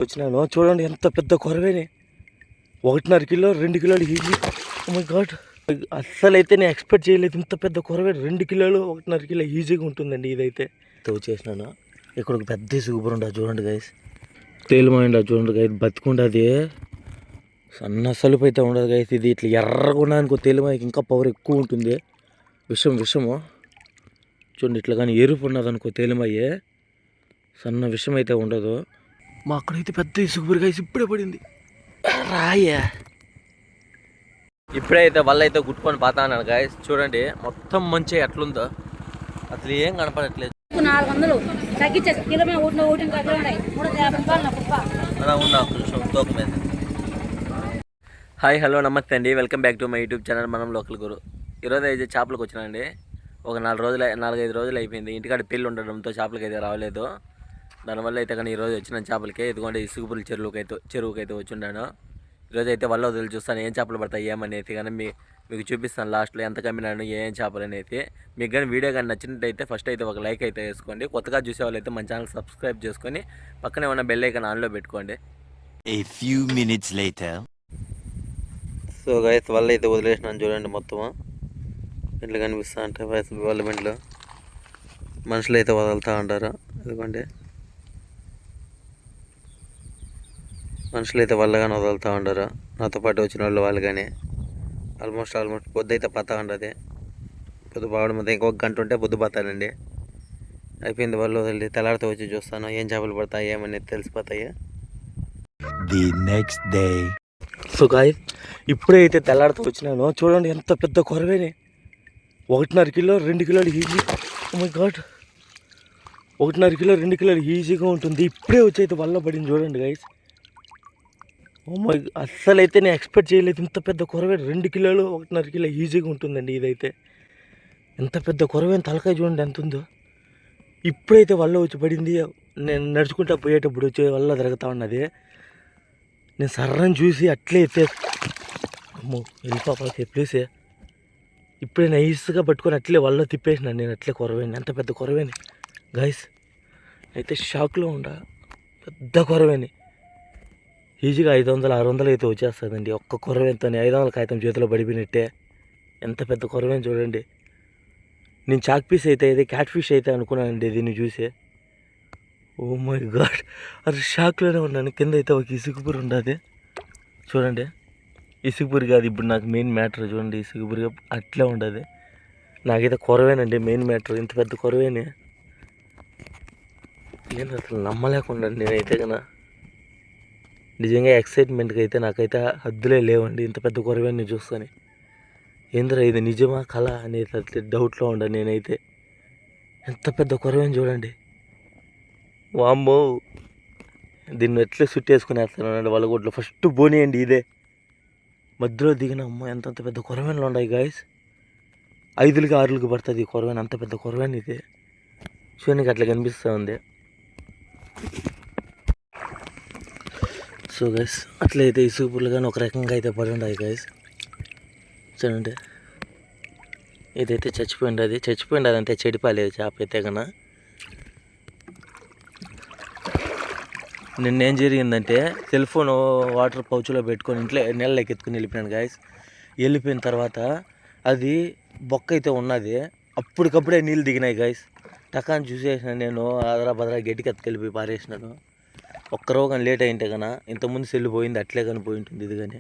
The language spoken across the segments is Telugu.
వచ్చినాను చూడండి, ఎంత పెద్ద కొరవేని 1.5 కిలో 2 కిలోలు ఈజీ. ఓ మై గాడ్, అస్సలు అయితే నేను ఎక్స్పెక్ట్ చేయలేదు ఇంత పెద్ద కొరవే. 2 కిలోలు 1.5 కిలో ఈజీగా ఉంటుందండి ఇదైతే. వచ్చేసినాను. ఇక్కడ ఒక పెద్ద సూపర్ ఉండదు చూడండి గైస్, తేలిమైండ చూడండి గైస్, బతికుండది. సన్న సలుపు అయితే ఉండదు గైస్. ఇది ఇట్లా ఎర్రగా ఉన్నాయనుకో తేలిమాయకి ఇంకా పవర్ ఎక్కువ ఉంటుంది. విషము చూడండి, ఇట్లా కానీ ఎరుపు ఉన్నదనుకో తేలిమయ్యే, సన్న విషం అయితే ఉండదు. మా అక్కడైతే పెద్ద ఇసుగుబురి గైస్ ఇప్పుడే పడింది రాయే. ఇప్పుడైతే వల్ల అయితే గుట్టుకొని పోతా అన్నాను గైస్. చూడండి మొత్తం మంచి ఎట్లుందో అసలు ఏం కనపడట్లేదు. 400 తగ్గించేసి కిలో హాయ్ హలో నమస్తే అండి, welcome back to my YouTube channel మనం లోకల్ గురు. ఈరోజు అయితే చేపలకు వచ్చినానండి. ఒక 4-5 రోజులు అయిపోయింది. ఇంటికాడ పెళ్ళి ఉండడంతో చేపలకి అయితే రావలేదు. దానివల్ల అయితే కానీ ఈరోజు వచ్చిన చేపలకి ఇదిగోండి ఇసుగుపురుల చెరువుకైతే వచ్చిండాను. ఈరోజు అయితే వల్ల వదిలి చూస్తాను ఏం చేపలు పడతాయి ఏమనేది కానీ మీకు చూపిస్తాను లాస్ట్లో ఎంత కమ్మినాను ఏం చేపలు అనేది. మీకు కానీ వీడియో కానీ నచ్చినట్టయితే ఫస్ట్ అయితే ఒక లైక్ అయితే వేసుకోండి. కొత్తగా చూసే వాళ్ళు అయితే మన ఛానల్ సబ్స్క్రైబ్ చేసుకొని పక్కనే ఉన్న బెల్ ఐకాన్ ఆన్లో పెట్టుకోండి. A few minutes later. So guys వల్ల అయితే వదిలేసినాను చూడండి, మొత్తము ఇట్లా కనిపిస్తూ ఉంటాయి వాళ్ళ మెంట్లో మనుషులు అయితే వదులుతూ ఉంటారు. ఎందుకంటే మనుషులు అయితే వల్లగానే వదులుతూ ఉంటారు. నాతో పాటు వచ్చిన వాళ్ళు కానీ ఆల్మోస్ట్ పొద్దు అయితే పత్తా ఉండదు. పొద్దు బావడం మీద ఇంకొక గంట ఉంటే పొద్దు పత్తానండి. అయిపోయింది వాళ్ళు వదిలి తెల్లారితో వచ్చి చూస్తాను ఏం చేపలు పడతాయి ఏమనేది తెలిసిపోతాయి. The next day. So guy ఇప్పుడే అయితే తెల్లారితో వచ్చినాను. చూడండి ఎంత పెద్ద కొరవేని 1.5 కిలో 2 కిలోలు easy. Oh my god, 1.5 kilo 2 కిలోలు ఈజీగా ఉంటుంది. ఇప్పుడే వచ్చి అయితే వల్ల పడింది చూడండి గైస్. ఓ మై, అస్సలు అయితే నేను ఎక్స్పెక్ట్ చేయలేదు ఇంత పెద్ద కొరవే. 2 కిలోలు 1.5 కిలో ఈజీగా ఉంటుందండి ఇదైతే. ఎంత పెద్ద కొరవేని తలకాయ చూడండి ఎంత ఉందో. ఇప్పుడైతే వల్ల వచ్చి పడింది. నేను నడుచుకుంటా పోయేటప్పుడు వచ్చే వల్ల తిరుగుతూ ఉన్నది. నేను సర్రని చూసి అట్లే అయితే అమ్మో వెళ్ళిపోతే ప్లేసే. ఇప్పుడే నైస్గా పట్టుకొని అట్లే వల్ల తిప్పేసినాను నేను. అట్లే కొరవేని, అంత పెద్ద కొరవేని గైస్. అయితే షాక్లో పెద్ద కొరవేని ఈజీగా 500-600 అయితే వచ్చేస్తుందండి ఒక్క కొరవేంతో. 500 కాగితం చేతిలో పడిపోయినట్టే. ఎంత పెద్ద కొరవేని చూడండి. నేను చాక్ పీస్ అయితే క్యాట్ ఫిష్ అయితే అనుకున్నానండి దీన్ని చూసి. ఓ మై గాడ్, అది షాక్లోనే ఉన్నాను. కింద అయితే ఒక ఇసుగుపురి ఉండదు చూడండి. ఇసుగుపురి కాదు ఇప్పుడు నాకు మెయిన్ మ్యాటర్ చూడండి. ఇసుగుపురి అట్లే ఉండదు. నాకైతే కొరవేనండి మెయిన్ మ్యాటర్. ఇంత పెద్ద కొరవేని ఏంటి అసలు నమ్మలేకుండా నేనైతే కన్నా నిజంగా ఎక్సైట్మెంట్గా అయితే నాకైతే హద్దులే లేవండి. ఇంత పెద్ద కొరవేని చూస్తాను. ఏంద్రా ఇది నిజమా కళ అనేది అట్లా డౌట్లో ఉండను నేనైతే. ఎంత పెద్ద కొరవేని చూడండి. వామ్మో, దీన్ని ఎట్లా చుట్టేసుకునేస్తాను వాళ్ళ గుడ్లు. ఫస్ట్ బోనియండి ఇదే మధ్యలో దిగిన. అమ్మ ఎంత పెద్ద కొరవేన్లు ఉన్నాయి గాయస్. 5-6 పడుతుంది ఈ కొరవేన్. అంత పెద్ద కొరవేన్ ఇది చూడడానికి అట్లా కనిపిస్తూ ఉంది. సో గైస్ అట్లయితే ఇసుగుపుర్లు కానీ ఒక రకంగా అయితే పడి ఉన్నాయి గైస్. చూడండి ఇదైతే చచ్చిపోయింది అదంటే చెడిపోలేదు చేప అయితే కన్నా. నిన్నేం జరిగిందంటే సెల్ ఫోన్ వాటర్ పౌచ్లో పెట్టుకొని ఇంట్లో నీళ్ళకి ఎత్తుకుని వెళ్ళిపోయాను గాయస్. వెళ్ళిపోయిన తర్వాత అది బొక్క అయితే ఉన్నది. అప్పటికప్పుడే నీళ్ళు దిగినాయి గాయస్. టకాన్ని చూసేసిన నేను బదరా గట్టికి ఎత్తుకెళ్ళిపోయి పారేసినాను. ఒక్క రోజు లేట్ అయింటే కన్నా ఇంతకుముందు సెల్లు పోయింది అట్లే కానీ పోయి ఉంటుంది ఇది కానీ.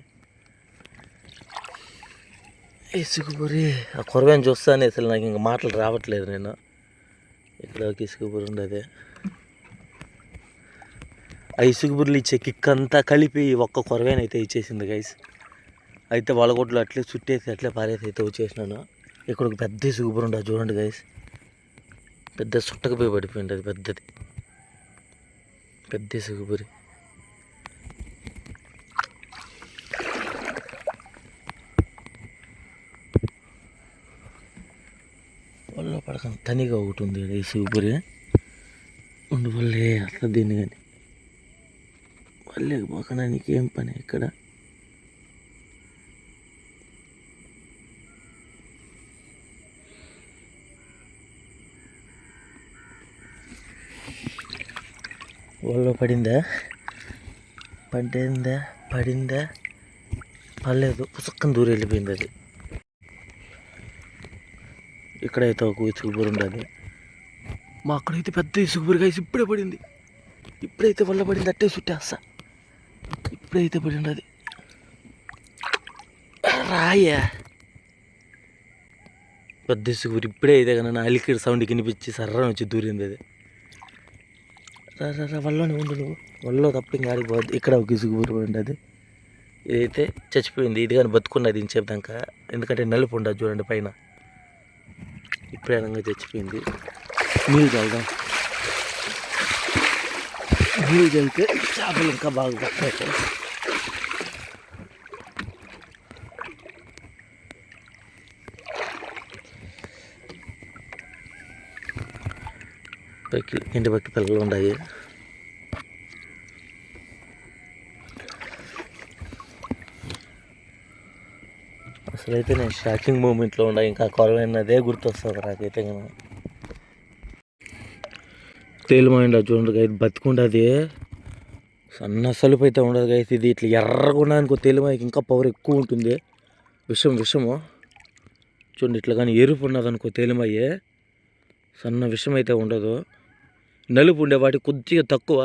ఇసుగుపురి ఆ కొరవేని చూస్తానే అసలు నాకు ఇంకా మాటలు రావట్లేదు. నేను ఇక్కడ ఒక ఇసుగుపురి ఉండదు. ఆ ఇసుగుబుర్లు ఇచ్చే కిక్ అంతా కలిపి ఒక్క కొరవేని అయితే ఇచ్చేసింది గైస్. అయితే వలగొడ్లు అట్లే చుట్టేసి అట్లే పారేసి అయితే వచ్చేసినాను. ఇక్కడ ఒక పెద్ద ఇసుగుబురు ఉండదు చూడండి గైస్. పెద్ద సుట్టకు పోయి పడిపోయింది అది పెద్దది పెద్ద ఇసుగుబురి. వల్ల పడక తనిగా ఒకటి ఉంది ఇసుగుబురి ఉండి వల్లే అసలు దీన్ని కానీ వాళ్ళకి పోకనా నీకేం పని ఇక్కడ. వాళ్ళు పడిందా పడిందా పడిందా పర్లేదు, పుసక్కని దూరం వెళ్ళిపోయింది అది. ఇక్కడైతే ఒక ఇసుగుబూరు ఉండదు, మా అక్కడైతే పెద్ద ఇసుగుబూరు కాసి ఇప్పుడే పడింది. ఇప్పుడైతే వల్ల పడింది, అట్టే చుట్టేస్తా. ఇప్పుడైతే పడింది అది రాయా పెద్ద ఇసుగుబూరు. ఇప్పుడే అయితే కన్నా నా అలికిడి సౌండ్ వినిపించి సర్ర వచ్చి దూరింది అది. రా వల్లనే ఉండు నువ్వు, వల్ల తప్ప ఇంకా ఆడిపోద్ది. ఇక్కడ ఒక ఇసుగుబూరు ఉండదు, ఇదైతే చచ్చిపోయింది. ఇది కానీ బతుకున్నది ఇంచేపు దాకా, ఎందుకంటే నలుపు ఉండదు చూడండి పైన. ఇప్పుడే అనగా చచ్చిపోయింది. నీళ్ళు చల్దాం, నీళ్ళు చల్లితే చేపలు ఇంకా బాగా పడతాయి. పైకి ఇంటి పక్క పిల్లలు ఉన్నాయి. అసలైతే నేను షాకింగ్ మూమెంట్లో ఉండా, ఇంకా కొరవైనదే గుర్తొస్తుంది నాకైతే. కదా తేలిమైండ చూడండి గైస్, బతుకుండది. సన్న సలుపు అయితే ఉండదు గైస్. ఇది ఇట్లా ఎర్రగా ఉండడానికి తేలిమాయకి ఇంకా పవర్ ఎక్కువ ఉంటుంది. విషము చూడండి, ఇట్లా కానీ ఎరుపు ఉన్నది అనుకో తేలిమయ్యే, సన్న విషం అయితే ఉండదు. నలుపు ఉండేవాటి కొద్దిగా తక్కువ,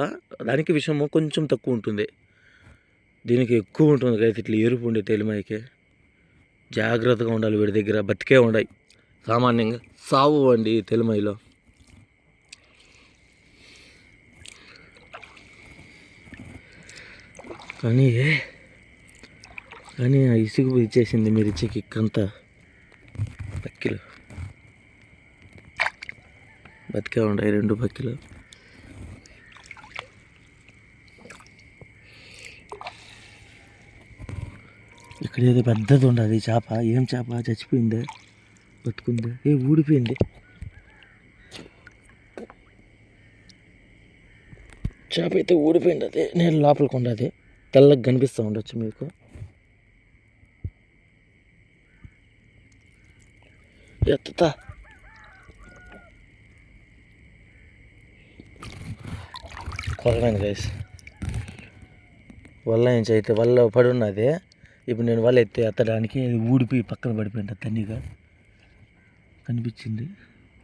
దానికి విషము కొంచెం తక్కువ ఉంటుంది. దీనికి ఎక్కువ ఉంటుంది గైస్ ఇట్లా ఎరుపు ఉండే తేలిమాయకి. జాగ్రత్తగా ఉండాలి వీడి దగ్గర, బతికే ఉన్నాయి సామాన్యంగా, సావు అండి తెలిమైలో. కానీ ఆ ఇసుగు ఇచ్చేసింది మీరు ఇచ్చే కిక్కంతా. పక్కిలు బతికే ఉన్నాయి, 2 పక్కిలు. ఇక్కడ ఏదో పెద్దది ఉండదు చేప. ఏం చేప? చచ్చిపోయిందే, బతుకుందే, ఊడిపోయింది చేప అయితే ఊడిపోయింది. అది నేను లోపలికి ఉండదు, తెల్లగా కనిపిస్తూ ఉండొచ్చు మీకు. ఎత్తుతా కొరమైంది గైస్. వల్ల నుంచి అయితే వల్ల పడి ఉన్నది. ఇప్పుడు నేను వల్ల ఎత్తడానికి ఊడిపోయి పక్కన పడిపోయింది, తన్నీగా కనిపించింది.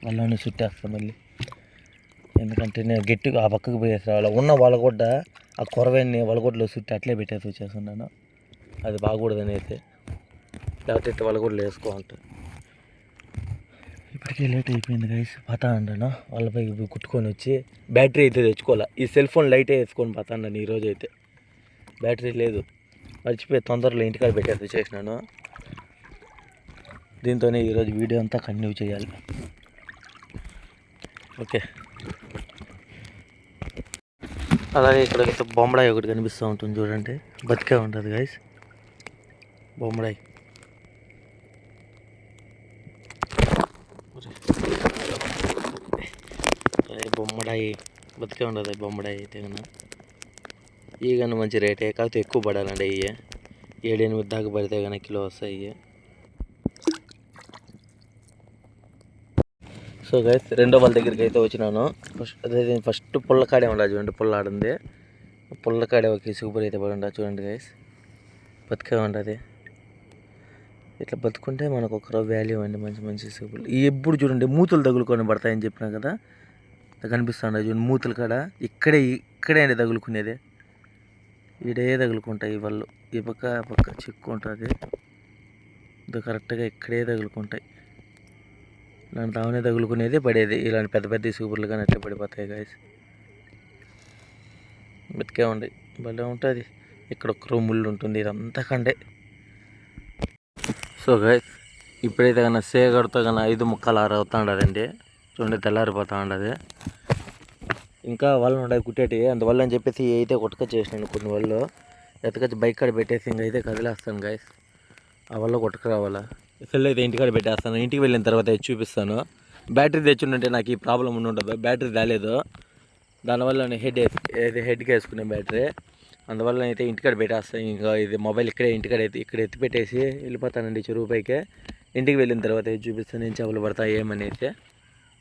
వల్లనే చుట్టేస్తాను మళ్ళీ, ఎందుకంటే నేను గట్టిగా ఆ పక్కకు పోయేసి రావాలి. ఉన్న వలగొడ్డ ఆ కొరవైన వలగొడ్డలో చుట్టి అట్లే పెట్టేసి వచ్చేస్తున్నాను. అది బాగూడదని అయితే, లేకపోతే వలగొడ్డలు వేసుకోవాలంట. ఇప్పటికే లేట్ అయిపోయింది గైస్, పోతా ఉన్నాను. వాళ్ళపై కుట్టుకొని వచ్చి బ్యాటరీ అయితే తెచ్చుకోవాలి. ఈ సెల్ ఫోన్ లైటే వేసుకొని పోతా ఉన్నాను ఈరోజు అయితే. బ్యాటరీ లేదు, మర్చిపోయి తొందరలో ఇంటికాడ పెట్టేసి చేసినాను. దీంతోనే ఈరోజు వీడియో అంతా కంటిన్యూ చేయాలి. ఓకే, అలాగే ఇక్కడ బొమ్మడాయి ఒకటి కనిపిస్తూ ఉంటుంది చూడండి, బతికే ఉంటుంది గైస్. బొమ్మడాయి బొమ్మడాయి బతికే ఉండదు. బొమ్మడాయి అయితే కన్నా ఈ కన్నా మంచి రేటే, కాకపోతే ఎక్కువ పడాలండి. అయ్యే 7-8 దాకా పడితే కన్నా కిలో వస్తాయి. సో గైస్, రెండో వాళ్ళ దగ్గరికి అయితే వచ్చినాను. ఫస్ట్ పుల్లకాడే ఉండాలి చూడండి, పుల్లాడుంది. పుల్లకాడే ఒక ఇసుగుబూరు అయితే పడి ఉండాలి చూడండి గైస్, బతికే ఉంటుంది. ఇట్లా బతుకుంటే మనకు ఒక వాల్యూ అండి, మంచి మంచి ఇసుగుబూరు. ఎప్పుడు చూడండి మూతులు తగులుకొని పడతాయని చెప్పినా కదా, కనిపిస్తుండే చూడండి మూతులు కాడ. ఇక్కడే అండి తగులుకునేది, ఈడే తగులుకుంటాయి వాళ్ళు. ఈ పక్క చిక్కు ఉంటుంది, ఇది కరెక్ట్గా ఇక్కడే తగులుకుంటాయి. ఇలాంటి తావనే తగులుకునేది పడేది. ఇలాంటి పెద్ద పెద్ద ఇసుగుబూర్లు కానీ అట్లా పడిపోతాయి గైస్. బతికే ఉండి భలే ఉంటుంది. ఇక్కడ ఒక్క ముళ్ళు ఉంటుంది, ఇదంతా కండే. సో గైస్, ఇప్పుడైతే కన్నా సేగడితో కన్నా 5:30-6 అవుతా ఉండదండి చూడండి, తెల్లారిపోతూ ఉండదు. ఇంకా వాళ్ళు ఉండాలి కుట్టేటి, అందువల్ల అని చెప్పేసి అయితే కొట్టుకొచ్చి చేసినాను. కొన్ని వాళ్ళు ఎత్తకొచ్చి బైక్ కాడ పెట్టేసి ఇంకా అయితే కదిలేస్తాను గైస్. ఆ వల్ల కొట్టుకు రావాలా. సెల్ అయితే ఇంటికాడ పెట్టేస్తాను. ఇంటికి వెళ్ళిన తర్వాత చూపిస్తాను. బ్యాటరీ తెచ్చుంటే నాకు ఈ ప్రాబ్లం ఉండదు. బ్యాటరీ రాలేదు, దానివల్ల నేను హెడ్కి వేసుకునే బ్యాటరీ. అందువల్ల అయితే ఇంటికాడ పెట్టేస్తాను. ఇంకా ఇది మొబైల్ ఇక్కడ ఎత్తి పెట్టేసి వెళ్ళిపోతానండి చెరువు పైకి. ఇంటికి వెళ్ళిన తర్వాత చూపిస్తాను నేను చేపలు పడతాయి ఏమని అయితే.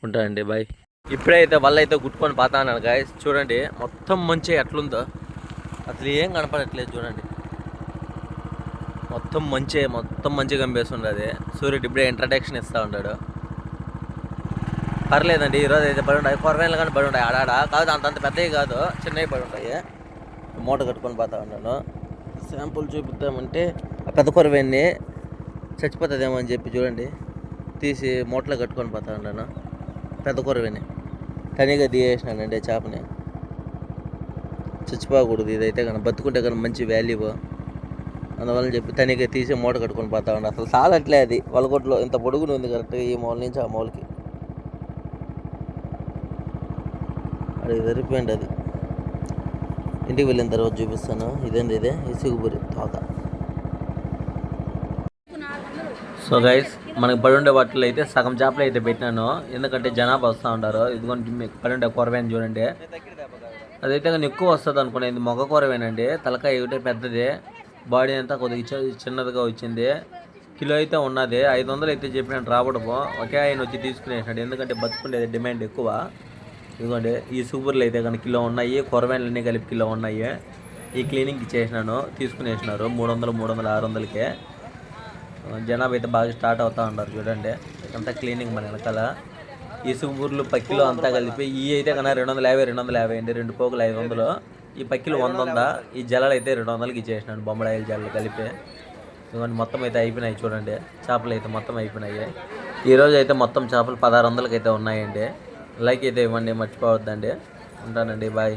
ఉంటానండి, బాయ్. ఇప్పుడైతే వల్ల అయితే గుట్టుకొని పోతాను గాయస్. చూడండి మొత్తం మంచి ఎట్లుందో, అసలు ఏం కనపడట్లేదు చూడండి, మొత్తం మంచిగా కనిపిస్తుండదు. సూర్యుడు ఇప్పుడే ఇంట్రడక్షన్ ఇస్తూ ఉంటాడు. పర్లేదండి, ఈరోజు అయితే పడి ఉంటాయి, కొరవేళ్ళు కానీ పడి ఉంటాయి ఆడాడ. కాదు అంతంత పెద్దవి కాదు, చిన్నవి పడి ఉంటాయి. మూట కట్టుకొని పోతా ఉన్నాను. శాంపుల్ చూపిద్దామంటే ఆ పెద్ద కొరవేన్ని చచ్చిపోతుందేమో అని చెప్పి చూడండి తీసి మూటలో కట్టుకొని పోతా ఉన్నాను. పెద్ద కొరవేని తనిగా తీయేసినానండి చేపని. చచ్చిపోకూడదు ఇదైతే కానీ, బతుకుంటే కానీ మంచి వాల్యూ. అందువల్ల చెప్పి తనిగా తీసి మూట కట్టుకొని పోతా ఉండే. అసలు సాలట్లే అది వలగొట్లో ఇంత పొడుగుని ఉంది కరెక్ట్గా, ఈ మూల నుంచి ఆ మూలకి. అది సరిపోయింది. అది ఇంటికి వెళ్ళిన తర్వాత చూపిస్తాను. ఇదేంది ఇదే ఈ సిగుబురి తోక. సో గైస్, మనకి పడి ఉండే వాటిలో అయితే సగం చేపలు అయితే పెట్టినాను, ఎందుకంటే జనాభా వస్తూ ఉంటారు. ఇదిగోండి మీకు పడి ఉండే కొరవేని చూడండి, అదైతే కానీ ఎక్కువ వస్తుంది అనుకునేది. మొగ కొరవేనండి, తలకాయ ఒకటే పెద్దది, బాడీ అంతా కొద్దిగా చిన్నదిగా వచ్చింది. కిలో అయితే ఉన్నది, 500 అయితే చెప్పినాను రావడము. ఒకే ఆయన వచ్చి తీసుకునేసినాడు, ఎందుకంటే బతుకుండేది డిమాండ్ ఎక్కువ. ఇదిగోండి ఈ సూపర్లు అయితే కానీ కిలో ఉన్నాయి, కొరవేన్లన్నీ కలిపి కిలో ఉన్నాయి. ఈ క్లీనింగ్ చేసినాను, తీసుకునేసినారు 300, 600కే. జనాభా అయితే బాగా స్టార్ట్ అవుతూ ఉంటారు చూడండి, అంతా క్లీనింగ్ మన వెనకాల. ఈ సూపర్లు పక్కిలో అంతా కలిపి ఈ అయితే కన్నా 250 అండి, 2 పోగులు 500. ఈ పక్కిలు 100, ఈ జలాలు అయితే 200కి ఇచ్చేసినాను, బొమ్మడాయిల జలాలు కలిపి. ఇవన్నీ మొత్తం అయితే అయిపోయినాయి చూడండి, చేపలు అయితే మొత్తం అయిపోయినాయి. ఈరోజు అయితే మొత్తం చేపలు 1600కి అయితే ఉన్నాయండి. లైక్ అయితే ఇవ్వండి, మర్చిపోవద్దండి. ఉంటానండి, బాయ్.